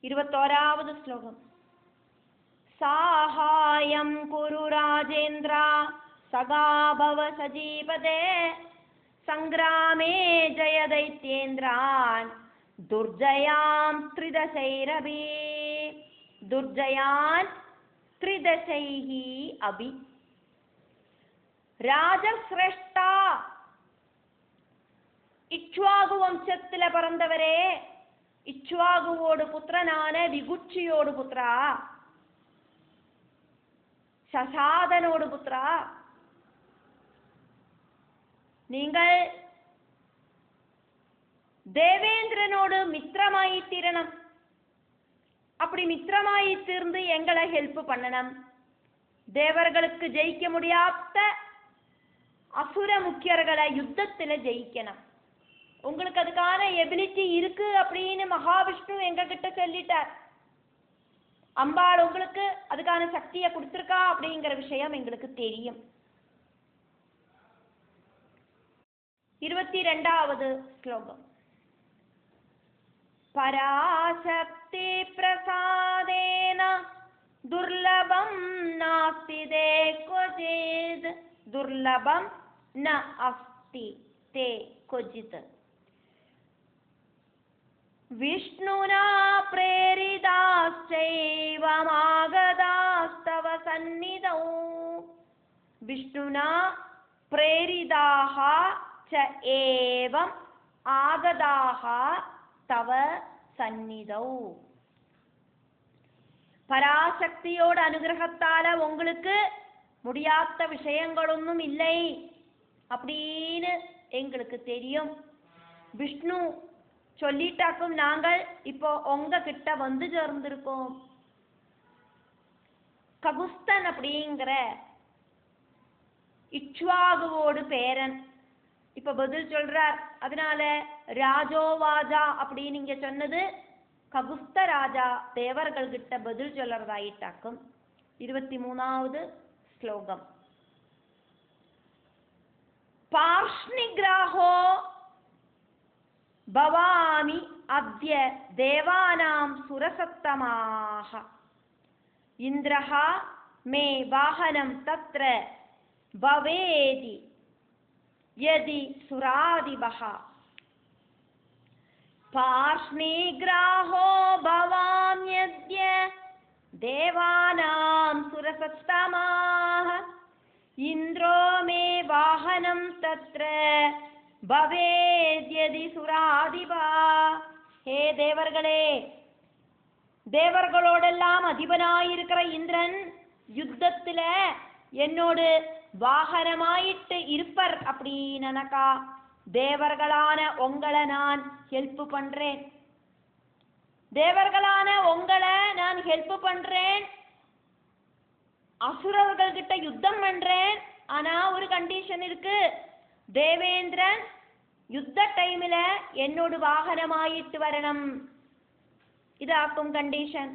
21வது ஸ்லோகம். சாஹாயம் குரு ராஜேந்திரா சகாபவ சஜீபதே சங்கிராமே ஜய தைத்யேந்திரான் துர்ஜயாம் த்ரிதசைரபி துர்ஜயான் த்ரிதசைஹி அபி. ராஜஸ்ரேஷ்டா, இக்ஷ்வாகு வம்சத்தில பிறந்தவரே, இக்ஷ்வாகுவோடு புத்திரனான விகுட்சியோடு புத்திரா, சசாதனோடு புத்திரா, நீங்கள் தேவேந்திரனோடு மித்திரமாயி தீரணும். அப்படி மித்திரமாயி தீர்ந்து எங்களை ஹெல்ப் பண்ணணும். தேவர்களுக்கு ஜெயிக்க முடியாத அசுர முக்கியர்களை யுத்தத்துல ஜெயிக்கணும். உங்களுக்கு அதுக்கான எபிலிட்டி இருக்கு அப்படின்னு மகாவிஷ்ணு எங்க கிட்ட சொல்லிட்டார். அம்பாள் உங்களுக்கு அதுக்கான சக்தியை கொடுத்திருக்கா அப்படிங்கிற விஷயம் எங்களுக்கு தெரியும். 22வது ஸ்லோகம். பராசக்தி பிரசாதேன துர்லபம் நாஸ்தி தே க்வசித் துர்லபம் ந அஸ்தி தே க்வசித் விஷ்ணுனா பிரேரிதாஸ்சைவ மாகதாஸ்தவ சந்நிதௌ விஷ்ணுனா பிரேரிதாக ச ஏவம் ஆகதாக தவ சந்நிதௌ. பராசக்தியோட அனுகிரகத்தால உங்களுக்கு முடியாத விஷயங்களொன்னும் இல்லை அப்படின்னு எங்களுக்கு தெரியும். விஷ்ணு சொல்லிட்டாக்கும் நாங்கள் இப்போ உங்க கிட்ட வந்து சேர்ந்திருக்கோம். ககுஸ்தன் அப்படிங்கிற இக்ஷ்வாகுவோடு பேரன் இப்ப பதில் சொல்றார். அதனால ராஜோவாஜா அப்படின்னு நீங்க சொன்னது ககுஸ்த ராஜா தேவர்கள் கிட்ட பதில் சொல்றதாயிட்டாக்கும். 23வது ஸ்லோகம். பார்ஷ்ணிகிராஹோ பவாமி அத்ய தேவானாம் சுரசத்தமாக இந்திரஹா மே வாஹனம் தத்ர பவேதி யதி சுராதிபஹ. பார்ஷ்ணிகிராஹோ பவாம்யத்ய தேவானாம் சுரசத்தமாக இந்திரோ மே வாஹனம் தத்ர பவேத்யதி சுராதிபா. ஹே தேவர்களே, தேவர்களோடெல்லாம் அதிபனாயிருக்கிற இந்திரன் யுத்தத்துல என்னோடு வாகனமாயிட்டு இருப்பர் அப்படின்னக்கா தேவர்களான உங்களை நான் ஹெல்ப் பண்றேன். தேவர்களான உங்களை நான் ஹெல்ப் பண்றேன், அசுரர்கள் கிட்ட யுத்தம் பண்றேன். ஆனா ஒரு கண்டிஷன் இருக்கு. தேவேந்திரன் யுத்த டைம்ல என்னோடு வாகனமாயிட்டு வரணும். இதாக்கும் கண்டிஷன்.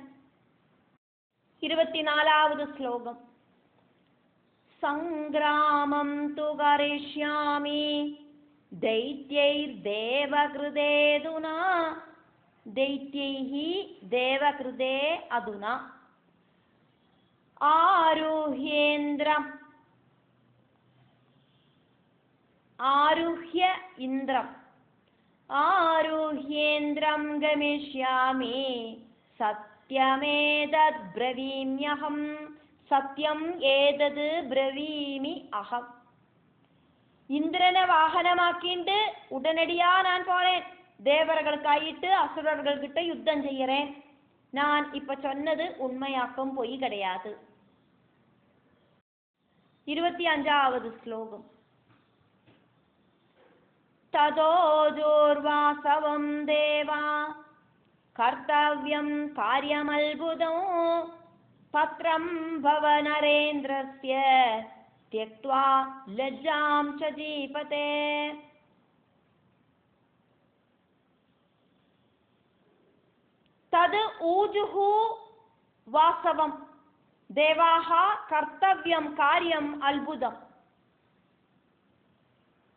24வது ஸ்லோகம். சங்கிராமம் து கரிஷ்யாமி தைத்யைர் தேவகிருதேதுனா தைத்யைஹி தேவகிருதே அதுனா ஆருஹ்யேந்திரம் ஆருஹ்ய இந்திரம் ஆருஹ்யேந்திரம் கமிஷ்யாமி சத்யமேதத் ப்ரவீம்யஹம் சத்யம் ஏதது ப்ரவீமி அகம். இந்திரனை வாகனமாக்கிண்டு உடனடியா நான் போறேன். தேவர்களுக்காயிட்டு அசுரர்கள் கிட்ட யுத்தம் செய்யறேன். நான் இப்ப சொன்னது உண்மையாக்கம் பொய் கிடையாது. 25வது ஸ்லோகம். ததோஜோர்வாசவம் தேவா கர்த்தவ்யம் காரியமல்புதம் பத்ரம் பவ நரேந்திரஸ்ய त्यक्त्वा लज्जां च जीपते. तद् ऊजुः वासवं देवाः कर्तव्यं कार्यम् अल्बुदम्.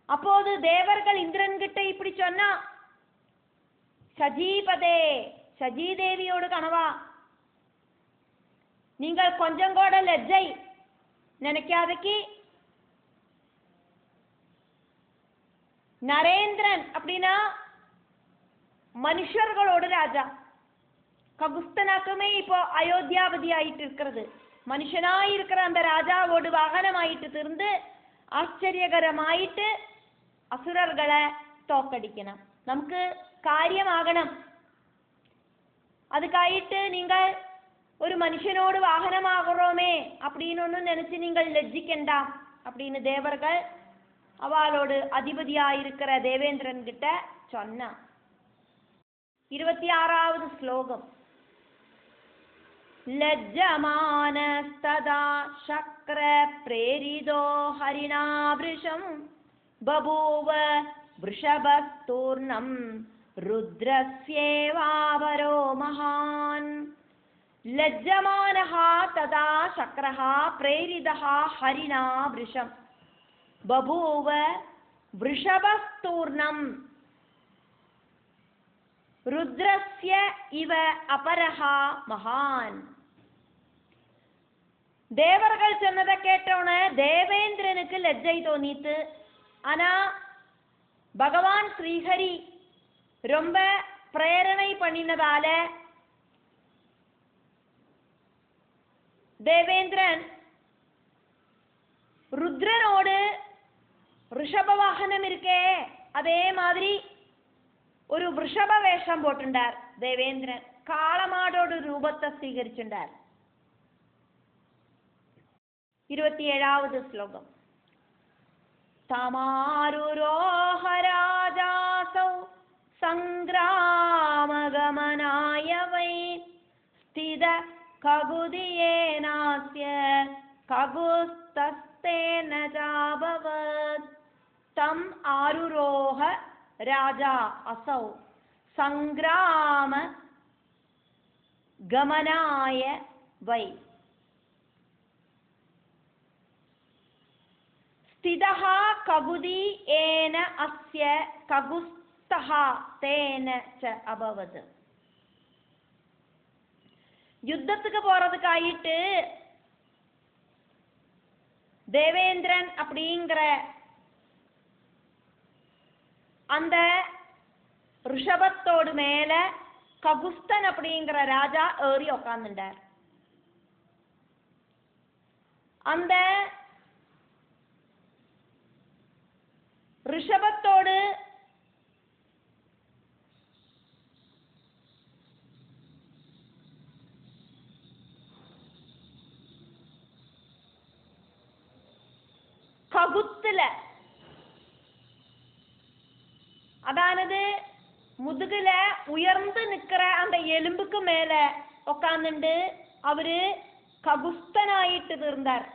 அப்போது தேவர்கள் இந்திரன் கிட்ட இப்படி சொன்னா, சஜீபதே சஜீதேவியோடு கனவா? நீங்கள் கொஞ்சம் கூட லஜ்ஜை நினைக்காதக்கு நரேந்திரன் அப்படின்னா மனுஷர்களோட ராஜா. ககுஸ்தனாக்குமே இப்போ அயோத்தியாபதி ஆயிட்டு இருக்கிறது. மனுஷனாயிருக்கிற அந்த ராஜாவோடு வாகனமாயிட்டு திருந்து ആശ്ചര്യകരമായിട്ട് അസുരർകളെ തോക്കടിക്കണം. നമുക്ക് കാര്യമാകണം. அதுக்காயிட்டு நீங்கள் ஒரு மனுஷனோடு வாகனமாகிறோமே அப்படின்னு ஒன்று நினைச்சு நீங்கள் லஜ்ஜிக்கண்டாம் அப்படின்னு தேவர்கள் அவளோடு அதிபதியாயிருக்கிற தேவேந்திரன் கிட்ட சொன்னா. 26வது ஸ்லோகம். லஜ்ஜமானஸ்ததா சக்ர பிரேரிதோ ஹரிணாவ்ருஷம் பபூவ விருஷபஸ்தூர்ணம் ருத்ரஸ்யேவாவரோ மகான். லஜ்ஜமானஹ ததா சக்ரஹ பிரேரிதஹ ஹரிணா விருஷம் பபூவ விருஷபஸ்தூர்ணம் ருத்ரஸ்ய இவ அபரஹா மகான். தேவர்கள் சொன்னதை கேட்டோன்னு தேவேந்திரனுக்கு லஜ்ஜை தோணித்து. ஆனா பகவான் ஸ்ரீஹரி ரொம்ப பிரேரணை பண்ணினதால தேவேந்திரன் ருத்ரனோடு ரிஷப வாகனம் இருக்கே அதே மாதிரி ഒരു വൃഷഭ വേഷം പോട്ടുണ്ടാർ. ദേവേന്ദ്രൻ കാളമാടോട് രൂപത്തെ സ്വീകരിച്ചിട്ടുണ്ടാർ. 27வது ശ്ലോകം. തമാരുരോഹ രാജാസൗ സംഗ്രാമഗമനായ വൈ സ്ഥിത കകുദിയേനാസ്യ കകുസ്തസ്തേന ചാഭവത്. തം ആരുരോഹ രാജാ അസൗ സംഗ്രാമ ഗമനായ വൈ സ്ഥിതഃ കകുദി ഏന അസ്യ കകുസ്തഃ തേന ച അഭവത്. யுத்தத்துக்கு போறதுக்காயிட்டு தேவேந்திரன் அப்படிங்கிற அந்த ரிஷபத்தோடு மேல ககுஸ்தன் அப்படிங்கிற ராஜா ஏறி உக்காந்துட்டார். அந்த ரிஷபத்தோடு ககுத்துல அதானது முதுகுல உயர்ந்து நிக்கிற அந்த எலும்புக்கு மேல உக்காந்துண்டு அவரு ககுஸ்தனாயிட்டு இருந்தார்.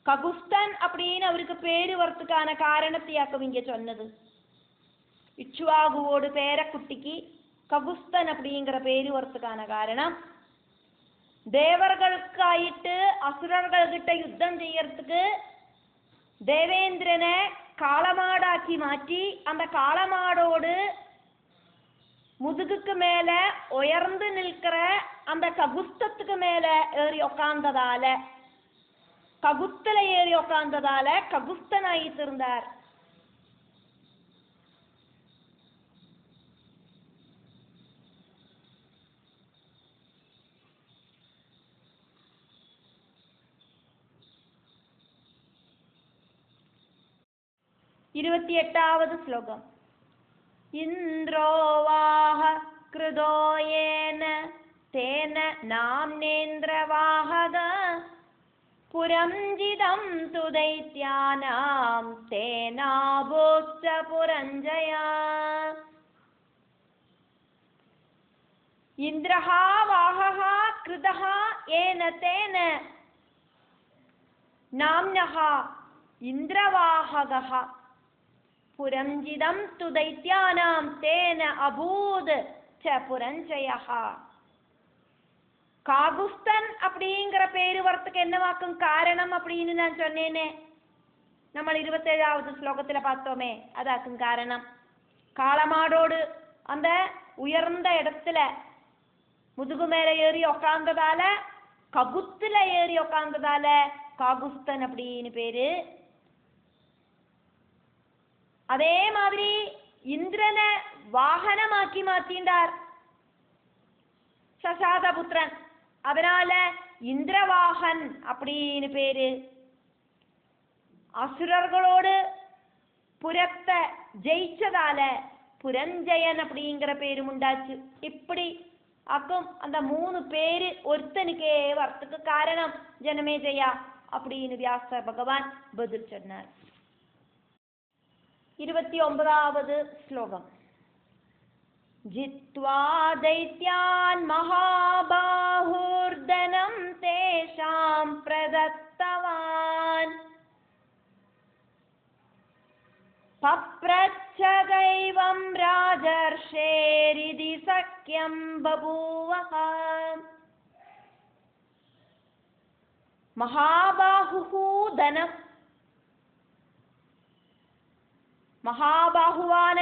ககுஸ்தன் அப்படின்னு அவருக்கு பேரு வரத்துக்கான காரணத்தையாக்கும் இங்க சொன்னது. இச்சுவாகுவோடு பேரக்குட்டிக்கு ககுஸ்தன் அப்படிங்கிற பேரு வரத்துக்கான காரணம் தேவர்களுக்காயிட்டு அசுரர்கள் கிட்ட யுத்தம் செய்யறதுக்கு தேவேந்திரனை காளமாடாக்கி மாற்றி அந்த காளமாடோடு முதுகுக்கு மேல உயர்ந்து நிற்கிற அந்த ககுஸ்தத்துக்கு மேல ஏறி உக்காந்ததால ககுஸ்தல ஏறி உக்காந்ததால ககுஸ்தனாயிட்டு இருந்தார். இருபத்தி 8வது ஸ்லோகம். இந்திரோவாஹ கிருதோயேன தேன நாம்னேந்திரவாஹக புரஞ்சிதம் து தைத்யானாம் தேனாபூச்ச புரஞ்சயா. இந்திரஹா வாஹஹா கிருதஹா ஏன தேன நாம்னஹா இந்திரவாஹகஹ புரஞ்சிதம் து தைத்யானாம் தேன அபூத் ச புரஞ்சயஹ. காகுஸ்தன் அப்படிங்கிற பேரு வரத்துக்கு என்னவாக்கும் காரணம் அப்படின்னு நான் சொன்னேனே, நம்ம 27வது ஸ்லோகத்துல பார்த்தோமே, அதாக்கும் காரணம். காளமாடோடு அந்த உயர்ந்த இடத்துல முதுகு மேல ஏறி உக்காந்ததால, ககுத்துல ஏறி உக்காந்ததால காகுஸ்தன் அப்படின்னு பேரு. அதே மாதிரி இந்திரனை வாகனமாக்கி மாத்திண்டார் சசாதபுத்திரன், அதனால இந்திரவாகன் அப்படின்னு பேரு. அசுரர்களோடு புறத்தை ஜெயிச்சதால புரஞ்சயன் அப்படிங்கிற பேரும் உண்டாச்சு. இப்படி அக்கும் அந்த 3 பேரு ஒருத்தனுக்கே வரத்துக்கு காரணம் ஜனமேஜயா அப்படின்னு வியாச பகவான் பதில் சொன்னார். 29வது ஸ்லோகம். ஜித்வா தைத்யான் மகாபாஹுர்தனம் தேஷாம் பிரதத்தவான் பப்ரச்ச தைவம் ராஜர்ஷேரிதி சக்யம் பபூவஹ. மகாபாஹு தனம், மகாபாகுவான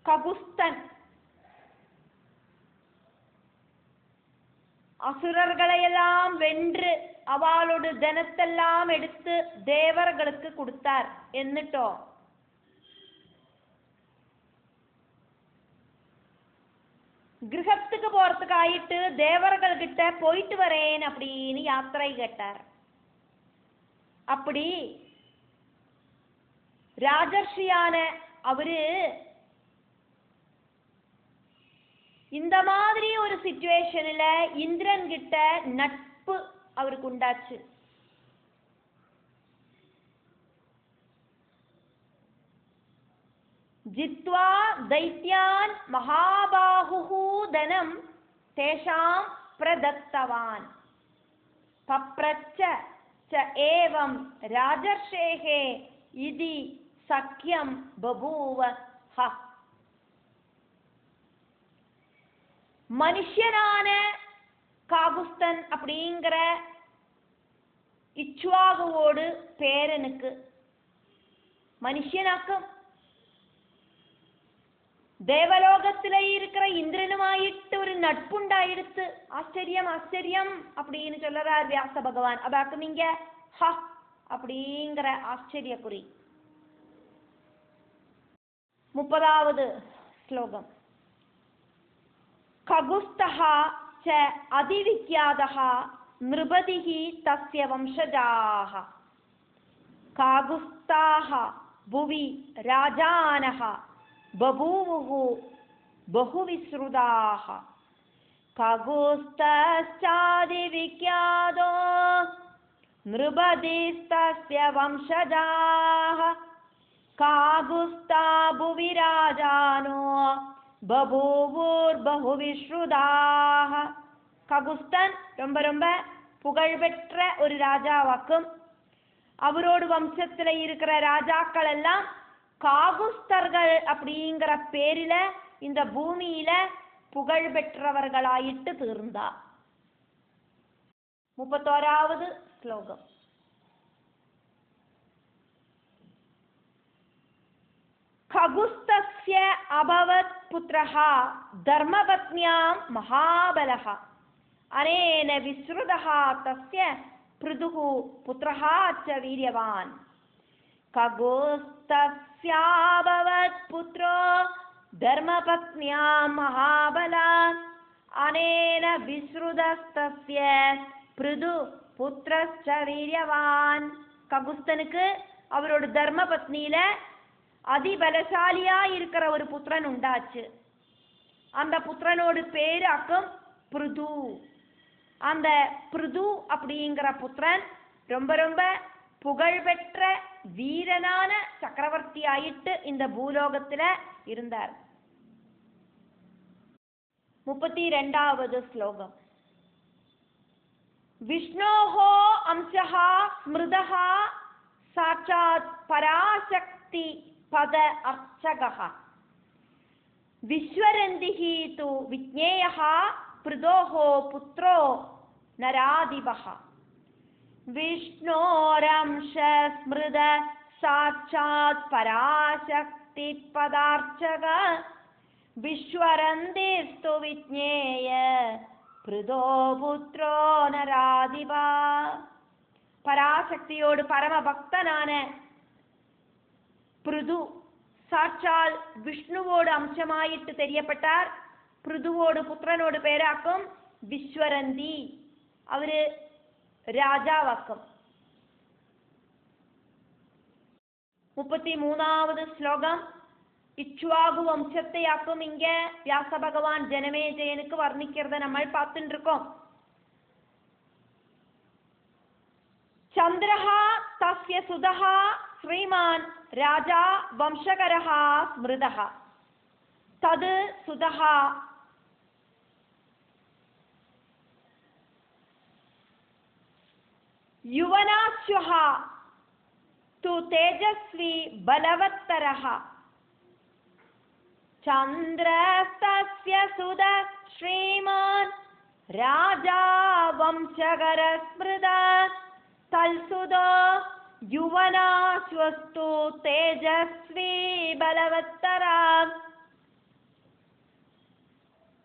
ககுஸ்தன் அசுரர்களையெல்லாம் வென்று அவளோட தனத்தெல்லாம் எடுத்து தேவர்களுக்கு கொடுத்தார். എന്നിട്ടോ கிரகத்துக்கு போறதுக்காயிட்டு தேவர்கள் கிட்ட போயிட்டு வரேன் அப்படின்னு யாத்திரை கேட்டார். அப்படி ராஜர்ஷியான அவரு இந்த மாதிரி ஒரு சிச்சுவேஷன்ல இந்திரன் கிட்ட நட்பு அவருக்கு உண்டாச்சு. ஜித்வா தைத்யான் மகாபாஹு தனம் தேஷாம் பிரதத்தவான் பப்ரச்ச ச ஏவம் ராஜர்ஷேஹே இதி சக்யம் பபூவ ஹ. மனுஷனான காகுஸ்தன் அப்படிங்கிற இச்வாகுவோடு பேரனுக்கு மனுஷனாக்கும் தேவலோகத்தில இருக்கிற இந்திரனுமாயிட்டு ஒரு நட்புண்டாயிடுத்து. ஆச்சரியம் ஆச்சரியம் அப்படின்னு சொல்றார் வியாச பகவான். அதாக்கும் இங்க ஹ அப்படிங்கிற ஆச்சரிய குறி. 30வது ஸ்லோகம். ககுஸ்தஹ ச அதிவிக்யாதஹ நிருபதிஹி தஸ்ய வம்சஜாஹ காகுஸ்தாஹ புவி ராஜானஹ பபூவுஹு பஹுவிஸ்ருதாஹ ககுஸ்தச்சாதிவிக்யாதோ நிருபதிஸ்தஸ்ய வம்சஜாஹ காகுஸ்தா புவி ராஜானோ பபூவுர் பஹுவிஸ்ருதாஹ. ககுஸ்தன் ரொம்ப ரொம்ப புகழ்பெற்ற ஒரு ராஜாவாக்கும். அவரோட வம்சத்துல இருக்கிற ராஜாக்கள் எல்லாம் காகுஸ்தர்கள் அப்படிங்கிற பேரில இந்த பூமியில புகழ் பெற்றவர்களாயிட்டு தீர்ந்தா. 31வது ஸ்லோகம். खगुस्तस्य अभवत् पुत्रः धर्मपत्न्यां महाबलः अनेन विश्रुतः तस्य पृथुः पुत्रः च वीर्यवान्. खगुस्तस्याभवत् पुत्रो धर्मपत्न्यां महाबलात् अनेन विश्रुतस्तस्य पृथु पुत्रश्च वीर्यवान्. ககுஸ்தனுக்கு அவரோட தர்ம பத்னியில அதிபலசாலியா இருக்கிற ஒரு புத்திரன் உண்டாச்சு. அந்த புத்திரனோட பேரு அக்கம் பிருது. அந்த பிருது அப்படிங்கிற புத்திரன் ரொம்ப ரொம்ப புகழ்பெற்ற வீரனான சக்கரவர்த்தி ஆயிட்டு இந்த பூலோகத்துல இருந்தார். 32வது ஸ்லோகம். விஷ்ணோஹோ அம்சஹா ஸ்மிருதஹா சாட்சாத் பராசக்தி பத அர்ச்சகः விஸ்வரந்திஹி து விஜ்ஞேயः பிருதோஹோ புத்ரோ நராதிபः. விஷ்ணோரம்ச ஸ்மிருத சாட்சாத் பராசக்தி பதார்ச்சக വിശ്വരന്തിസ്തു വിജ്ഞേയ പൃഥോ പുത്രോ നരാധിപ. പരാശക്തിയോട് പരമഭക്തനാണ് പൃഥു. സാക്ഷാൽ വിഷ്ണുവോട് അംശമായിട്ട് തെரியപ്പെട്ടാർ. പൃഥുവോട് പുത്രനോട് പേരാക്കും വിശ്വരന്തി. അവര് രാജാവാക്കും. 33வது ശ്ലോകം இக்ஷ்வாகு வம்சத்தையாக்கும். இங்க வியாச பகவான் ஜனமேஜயனுக்கு வர்ணிக்கிறத நம்ம பார்த்துட்டு இருக்கோம். சந்திரஹ தஸ்ய சுதஹ ஸ்ரீமான் ராஜா வம்சகரஹ ஸ்மிருதஹ தது சுதஹ யுவனாஸ்வஹ து தேஜஸ்வி பலவத்தரஹ चन्द्रस्तस्य सुद श्रीमान् राजा वंशकर स्मृता तल्सुदो युवनाश्वस्तु तेजस्वी बलवत्तरा.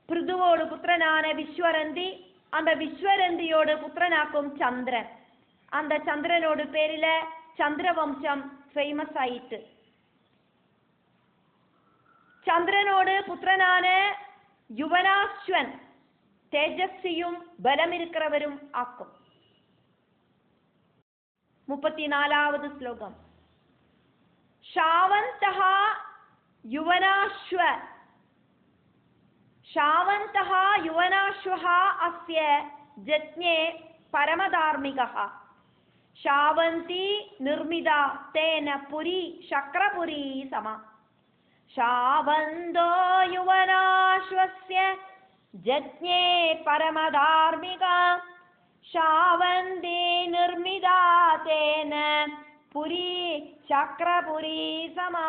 பிருதுவோடு புத்திரனான விஸ்வரந்தி, அந்த விஸ்வரந்தியோடு புத்திரனாக்கும் சந்திரன். அந்த சந்திரனோடு பேரில சந்திரவம்சம் ஃபேமஸ் ஆயிட்டு. ചന്ദ്രനോട് പുത്രനാன യുവനാശ്വൻ തേജസ്വിയും ബലമിരിക്കുന്നവരും ആക്കും. 34வது ശ്ലോകം ശാവന്തഃ യുവനാശ്വ ശാവന്തഃ യുവനാശ്വഃ അസ്യ ജജ്ഞേ പരമധാർമ്മികഃ ശാവന്തി നിർമ്മിത തേന പുരി ശക്രപുരി സമ. ശാവന്തോ യുവനാശ്വസ്യ ജജ്ഞേ പരമധാർമ്മിക ശാവന്തി നിർമ്മിതാ തേന പുരി சக்கரபுரி சமா.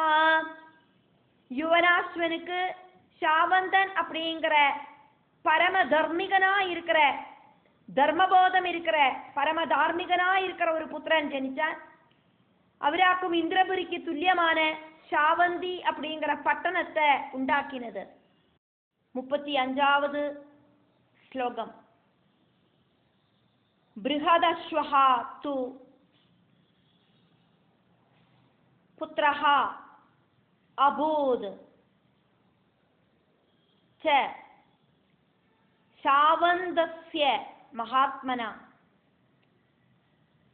யுவனாஸ்வனுக்கு ஷாவந்தன் அப்படிங்கிற பரம தர்மிகனா இருக்கிற, தர்மபோதம் இருக்கிற, பரம தார்மிகனா இருக்கிற ஒரு புத்திரன் ஜனிச்சான். அவராக்கும் இந்திரபுரிக்கு துல்லியமான ஷாவந்தி அப்படிங்கிற பட்டணத்தை உண்டாக்கினது. 35வது ஸ்லோகம் பிருஹதஸ்வஹ து புத்ரஹ அபூத் ச ஷாவந்தஸ்ய மகாத்மனா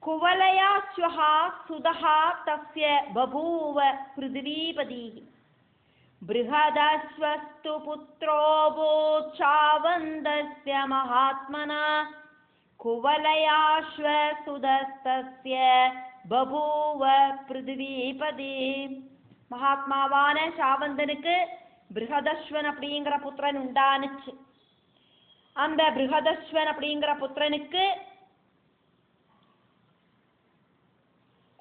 குவலயாஸ்வஹ சுதஹ தஸ்ய பபூவ பிருத்வீபதிஹி பிருஹதஸ்வஸ்து புத்ரோபூத் ஷாவந்தஸ்ய மகாத்மனா குவலயாஸ்வ சுதஸ்தஸ்ய பபூவ பிருத்வீபதி. மகாத்மாவான ஷாவந்தனுக்கு பிருஹதஸ்வன் அப்படிங்கிற புத்திரன் உண்டானுச்சு. அந்த பிருஹதஸ்வன் அப்படிங்கிற புத்திரனுக்கு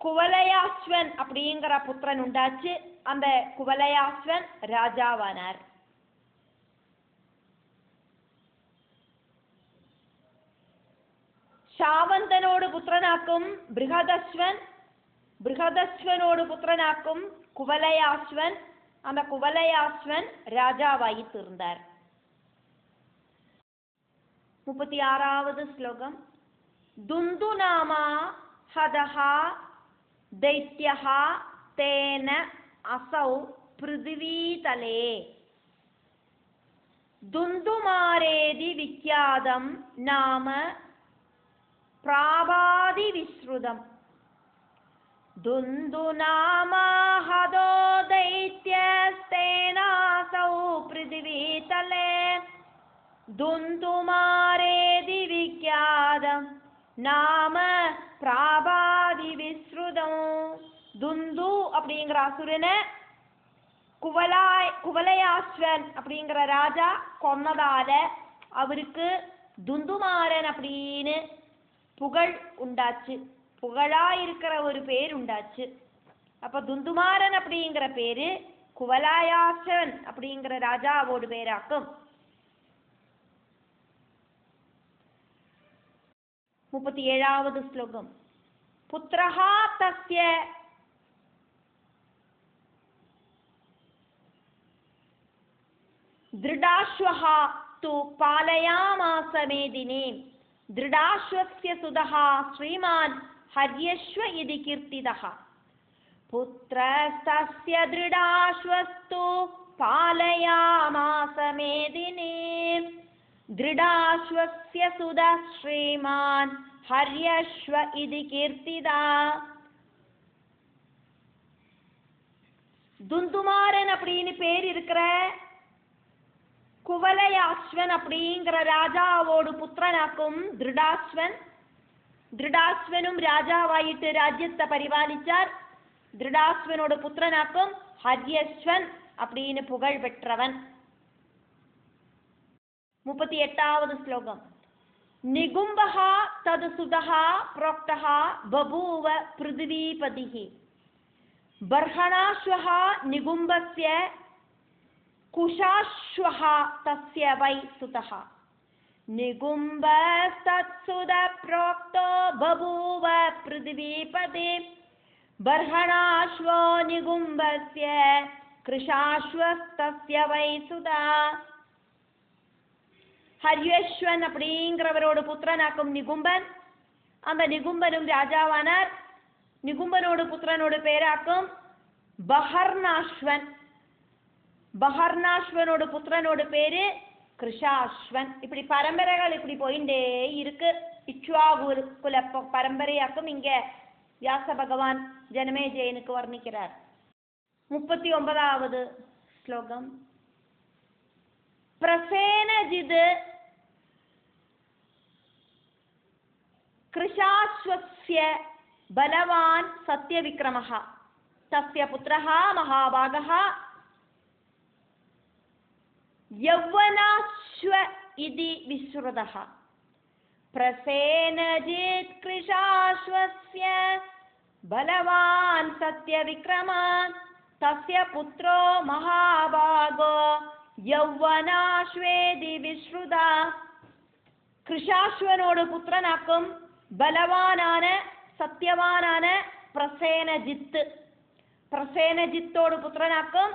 குவலயாஸ்வன் அப்படிங்கிற புத்திரன் உண்டாச்சு. அந்த குவலயாஸ்வன் ராஜாவானார். ஷாவந்தனோடு புத்திரனாக்கும் பிருஹதஸ்வன், பிருஹதஸ்வனோடு புத்திரனாக்கும் குவலயாஸ்வன். அந்த குவலயாஸ்வன் ராஜாவாகி தீர்ந்தார். 36வது ஸ்லோகம் துந்துநாமா ஹதஹா दैत्यः तेन असौ पृथ्वीतले दुन्दुमारेदि विख्यातं नाम प्रावादिविश्रुतम्. दुन्दुनामाहदो दैत्यस्तेनासौ पृथ्वीतले दुन्दुमारेदि विख्यातं நாம பிராபாதி விஸ்ருதம். துந்து அப்படிங்கிற அசுரனை குவலயாஸ்வன் அப்படிங்கிற ராஜா கொன்னதால அவருக்கு துந்துமாரன் அப்படின்னு புகழ் உண்டாச்சு. புகழா இருக்கிற ஒரு பேர் உண்டாச்சு. அப்ப துந்துமாரன் அப்படிங்கிற பேரு குவலயாஸ்வன் அப்படிங்கிற ராஜாவோட பேராக்கும். 37வது ஸ்லோகம் புத்ரஹ தஸ்ய दृढाश्वः तु पालयामास मेदिने दृढाश्वस्य सुतः श्रीमान् हर्यश्व इति कीर्तितः पुत्रस्तस्य दृढाश्वस्तु पालयामास मेदिने दृढाश्वस्य सुतः श्रीमान् हर्यश्व इति कीर्तितः துந்துமாரன் அப்படின்னு பேர் இருக்கிற குவலயாஸ்வன் அப்படிங்கிற ராஜாவோடு புத்திரனாக்கும் திருடாஸ்வனும் ராஜாவாயிட்டு ராஜ்யத்தை பரிபாலிச்சார். திருடாஸ்வனோட புத்திரனாக்கும் ஹர்யஸ்வன் அப்படின்னு புகழ் பெற்றவன். 38வது ஸ்லோகம். நிகும்பஹ தது சுதஹ ப்ரோக்தஹ பபூவ பிருதிவீபதிஹி बर्हणाश्वः निगुम्बस्य कुशाश्वः तस्य वै सुतः निगुम्बस्तत्सुतप्रोक्तो बभूव पृथिवीपते बर्हणाश्वो निगुम्बस्य कृशाश्वस्तस्य वै सुतः ஹர்யஸ்வன் அப்படிங்கிறவரோட புத்திரனாக்கும் நிகும்பன். அந்த நிகும்பனும் ராஜாவானார். நிகும்பனோட புத்திரனோட பேராக்கும் பஹர்ணாஸ்வன். பஹர்ணாஸ்வனோட புத்திரனோட பேரு கிருஷாஸ்வன். இப்படி பரம்பரைகள் இப்படி போயிட்டே இருக்கு. இக்ஷ்வாகு குல பரம்பரையாக்கும் இங்க வியாச பகவான் ஜனமேஜயனுக்கு வர்ணிக்கிறார். 39வது ஸ்லோகம். பிரசேனஜித் கிருஷாஸ்வஸ்ய बलवान् सत्यविक्रमः तस्य पुत्रः महाभागः यौवनाश्व इति विश्रुतः प्रसेनजित् कृशाश्वस्य बलवान् सत्यविक्रमः तस्य पुत्रो महाभागो यौवनाश्वेति विश्रुतः. कृशाश्वनोड पुत्रनाक्कुम बलवानाன சத்தியவானான பிரசேனஜித். பிரசேனஜித்தோட புத்திரனாக்கும்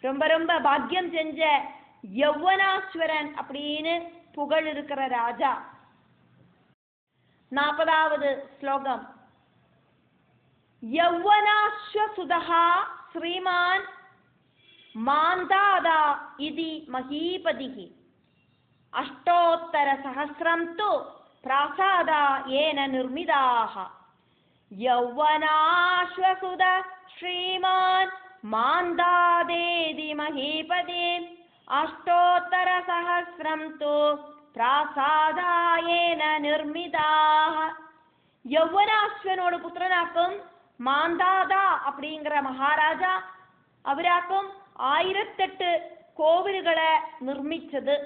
ரொம்ப ரொம்ப பாக்கியம் செஞ்ச யௌவனாஸ்வரன் அப்படின்னு புகழ் இருக்கிற ராஜா. 40வது ஸ்லோகம். யௌவனாஸ்வசுதஹா ஸ்ரீமான் மாந்தாதா இதி மஹீபதிஹி அஷ்டோத்தரசஹஸ்ரம் து प्रासादा येन निर्मिताः यौवनाश्वसुत श्रीमान् मान्दादेदि महीपदे अष्टोत्तरसहस्रं तु प्रासादा येन निर्मिताः. யௌவனாஸ்வனோட புத்திரனாக்கும் மாந்தாதா அப்படிங்கிற மகாராஜா அவராக்கும் 1008 கோவில்களை நிர்மிச்சது.